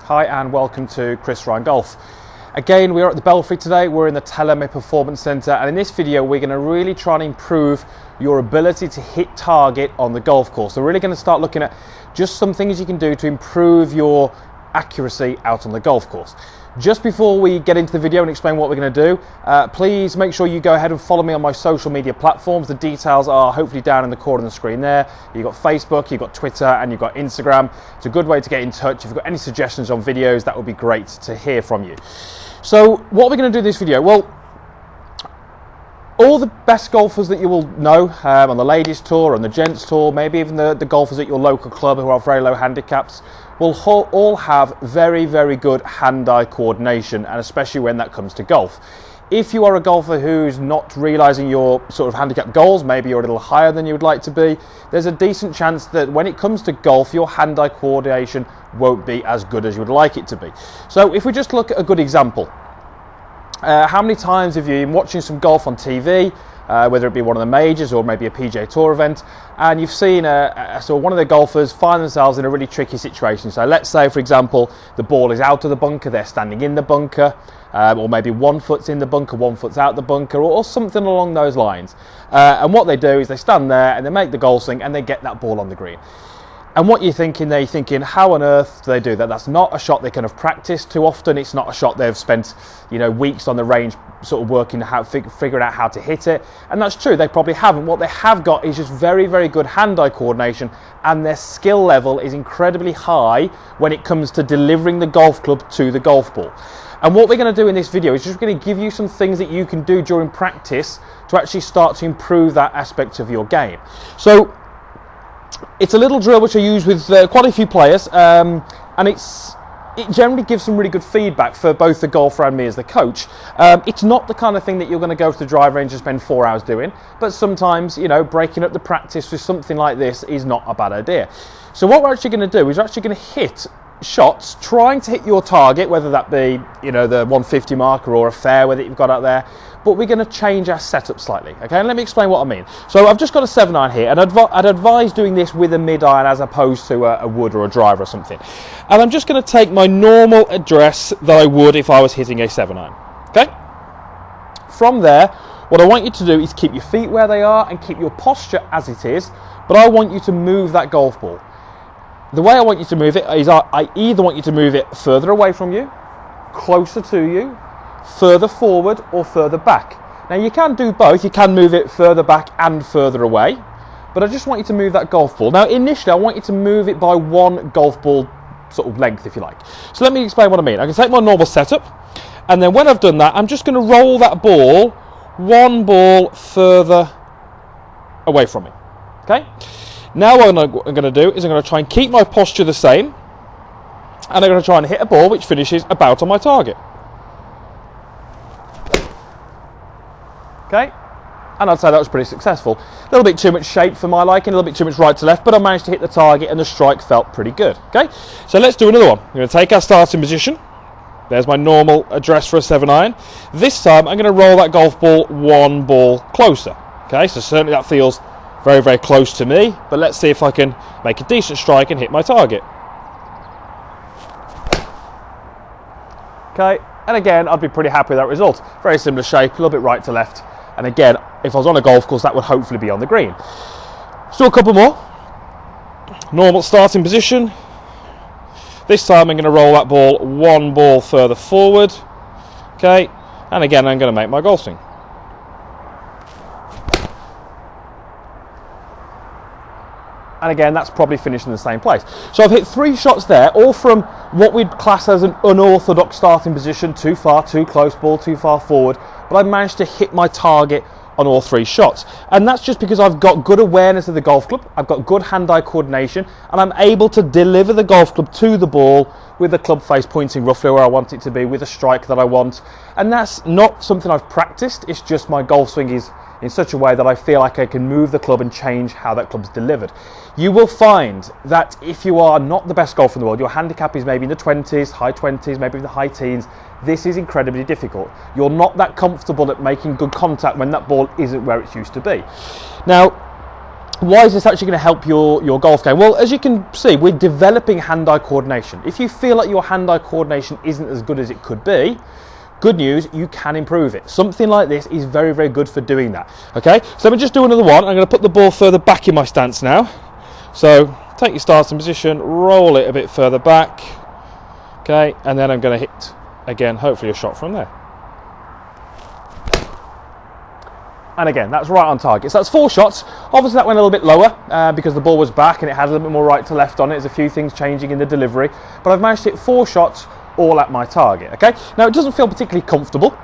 Hi and welcome to Chris Ryan Golf. Again, we are at the Belfry today. We're in the Teleme Performance Centre, and in this video we're going to really try and improve your ability to hit target on the golf course. So we're really going to start looking at just some things you can do to improve your accuracy out on the golf course. Just before we get into the video and explain what we're going to do, please make sure you go ahead and follow me on my social media platforms. The details are hopefully down in the corner of the screen there. You've got Facebook, you've got Twitter, and you've got Instagram. It's a good way to get in touch. If you've got any suggestions on videos, that would be great to hear from you. So what we're going to do in this video, well, all the best golfers that you will know on the ladies tour, on the gents tour, maybe even the golfers at your local club who have very low handicaps, will all have very, very good hand-eye coordination, and especially when that comes to golf. If you are a golfer who's not realising your sort of handicap goals, maybe you're a little higher than you would like to be, there's a decent chance that when it comes to golf, your hand-eye coordination won't be as good as you would like it to be. So if we just look at a good example, how many times have you been watching some golf on TV, whether it be one of the majors or maybe a PGA Tour event, and you've seen so one of the golfers find themselves in a really tricky situation. So let's say, for example, the ball is out of the bunker, they're standing in the bunker, or maybe 1 foot's in the bunker, 1 foot's out the bunker, or something along those lines. And what they do is they stand there and they make the golf swing and they get that ball on the green. And what you're thinking, how on earth do they do that? That's not a shot they can have practiced too often. It's not a shot they've spent, weeks on the range sort of working out, figuring out how to hit it. And that's true, they probably haven't. What they have got is just very, very good hand-eye coordination, and their skill level is incredibly high when it comes to delivering the golf club to the golf ball. And what we're going to do in this video is just going to give you some things that you can do during practice to actually start to improve that aspect of your game. So it's a little drill which I use with quite a few players, and it generally gives some really good feedback for both the golfer and me as the coach. It's not the kind of thing that you're going to go to the drive range and spend 4 hours doing, but sometimes, breaking up the practice with something like this is not a bad idea. So what we're actually going to do is we're actually going to hit shots trying to hit your target, whether that be, the 150 marker or a fairway that you've got out there, but we're going to change our setup slightly, okay? And let me explain what I mean. So I've just got a 7-iron here, and I'd advise doing this with a mid-iron as opposed to a wood or a driver or something. And I'm just going to take my normal address that I would if I was hitting a 7-iron, okay? From there, what I want you to do is keep your feet where they are and keep your posture as it is, but I want you to move that golf ball. The way I want you to move it is I either want you to move it further away from you, closer to you, further forward, or further back. Now you can do both. You can move it further back and further away, but I just want you to move that golf ball. Now initially I want you to move it by one golf ball sort of length, if you like. So let me explain what I mean. I can take my normal setup, and then when I've done that, I'm just going to roll that ball one ball further away from me, okay? Now what I'm going to do is I'm going to try and keep my posture the same, and I'm going to try and hit a ball which finishes about on my target. Okay, and I'd say that was pretty successful. A little bit too much shape for my liking, a little bit too much right to left, but I managed to hit the target and the strike felt pretty good. Okay, so let's do another one. I'm going to take our starting position. There's my normal address for a 7-iron. This time I'm going to roll that golf ball one ball closer. Okay, so certainly that feels very, very close to me, but let's see if I can make a decent strike and hit my target. Okay, and again, I'd be pretty happy with that result. Very similar shape, a little bit right to left, and again, if I was on a golf course, that would hopefully be on the green. Let's do a couple more. Normal starting position. This time I'm going to roll that ball one ball further forward. Okay, and again, I'm going to make my golf swing. And again, that's probably finished in the same place. So I've hit 3 shots there, all from what we'd class as an unorthodox starting position, too far, too close, ball too far forward, but I managed to hit my target on all 3 shots. And that's just because I've got good awareness of the golf club, I've got good hand-eye coordination, and I'm able to deliver the golf club to the ball with the club face pointing roughly where I want it to be, with a strike that I want. And that's not something I've practiced, it's just my golf swing is in such a way that I feel like I can move the club and change how that club's delivered. You will find that if you are not the best golfer in the world, your handicap is maybe in the 20s, high 20s, maybe in the high teens, this is incredibly difficult. You're not that comfortable at making good contact when that ball isn't where it's used to be. Now, Why is this actually going to help your golf game? Well, as you can see, we're developing hand-eye coordination. If you feel like your hand-eye coordination isn't as good as it could be, good news, you can improve it. Something like this is very, very good for doing that. Okay, so let me just do another one. I'm going to put the ball further back in my stance now. So take your starting position, roll it a bit further back. Okay, and then I'm going to hit, again, hopefully a shot from there. And again, that's right on target. So that's 4 shots. Obviously that went a little bit lower because the ball was back and it had a little bit more right to left on it. There's a few things changing in the delivery, but I've managed to hit 4 shots all at my target. Okay, now it doesn't feel particularly comfortable.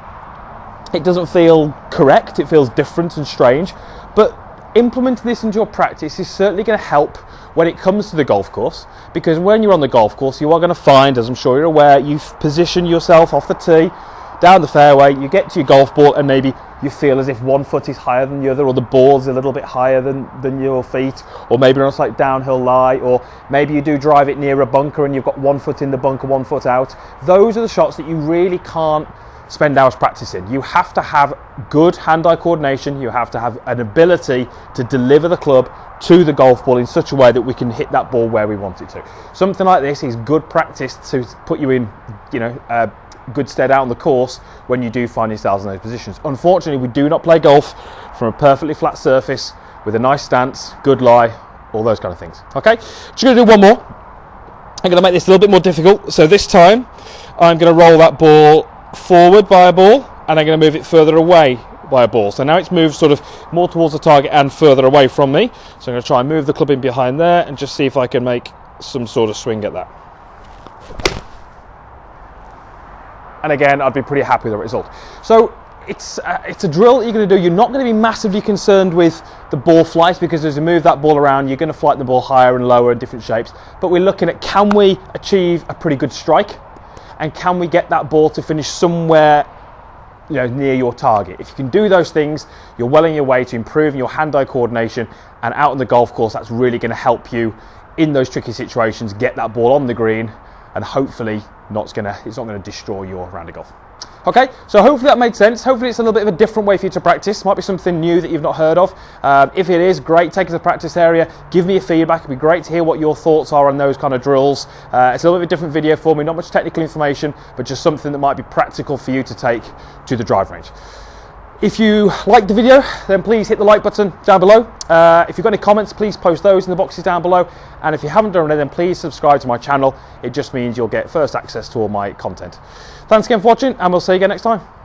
It doesn't feel correct. It feels different and strange, but implementing this into your practice is certainly going to help when it comes to the golf course, because when you're on the golf course, you are going to find, as I'm sure you're aware, you position yourself off the tee, down the fairway, you get to your golf ball and maybe you feel as if one foot is higher than the other, or the ball's a little bit higher than your feet, or maybe on a slight downhill lie, or maybe you do drive it near a bunker and you've got 1 foot in the bunker, 1 foot out. Those are the shots that you really can't spend hours practicing. You have to have good hand-eye coordination. You have to have an ability to deliver the club to the golf ball in such a way that we can hit that ball where we want it to. Something like this is good practice to put you in, good stead out on the course when you do find yourselves in those positions. Unfortunately, we do not play golf from a perfectly flat surface with a nice stance, good lie, all those kind of things. Okay, just going to do one more. I'm going to make this a little bit more difficult. So this time, I'm going to roll that ball forward by a ball, and I'm going to move it further away by a ball. So now it's moved sort of more towards the target and further away from me. So I'm going to try and move the club in behind there and just see if I can make some sort of swing at that. And again, I'd be pretty happy with the result. So it's a drill that you're going to do. You're not going to be massively concerned with the ball flight, because as you move that ball around, you're going to flight the ball higher and lower in different shapes. But we're looking at, can we achieve a pretty good strike? And can we get that ball to finish somewhere near your target? If you can do those things, you're well on your way to improving your hand-eye coordination, and out on the golf course, that's really going to help you in those tricky situations get that ball on the green, and hopefully it's not going to destroy your round of golf. Okay, so hopefully that made sense. Hopefully it's a little bit of a different way for you to practice. Might be something new that you've not heard of. If it is, great, take it to the practice area, give me your feedback. It'd be great to hear what your thoughts are on those kind of drills. It's a little bit of a different video for me, not much technical information, but just something that might be practical for you to take to the drive range. If you liked the video, then please hit the like button down below. If you've got any comments, please post those in the boxes down below. And if you haven't done it, then please subscribe to my channel. It just means you'll get first access to all my content. Thanks again for watching, and we'll see you again next time.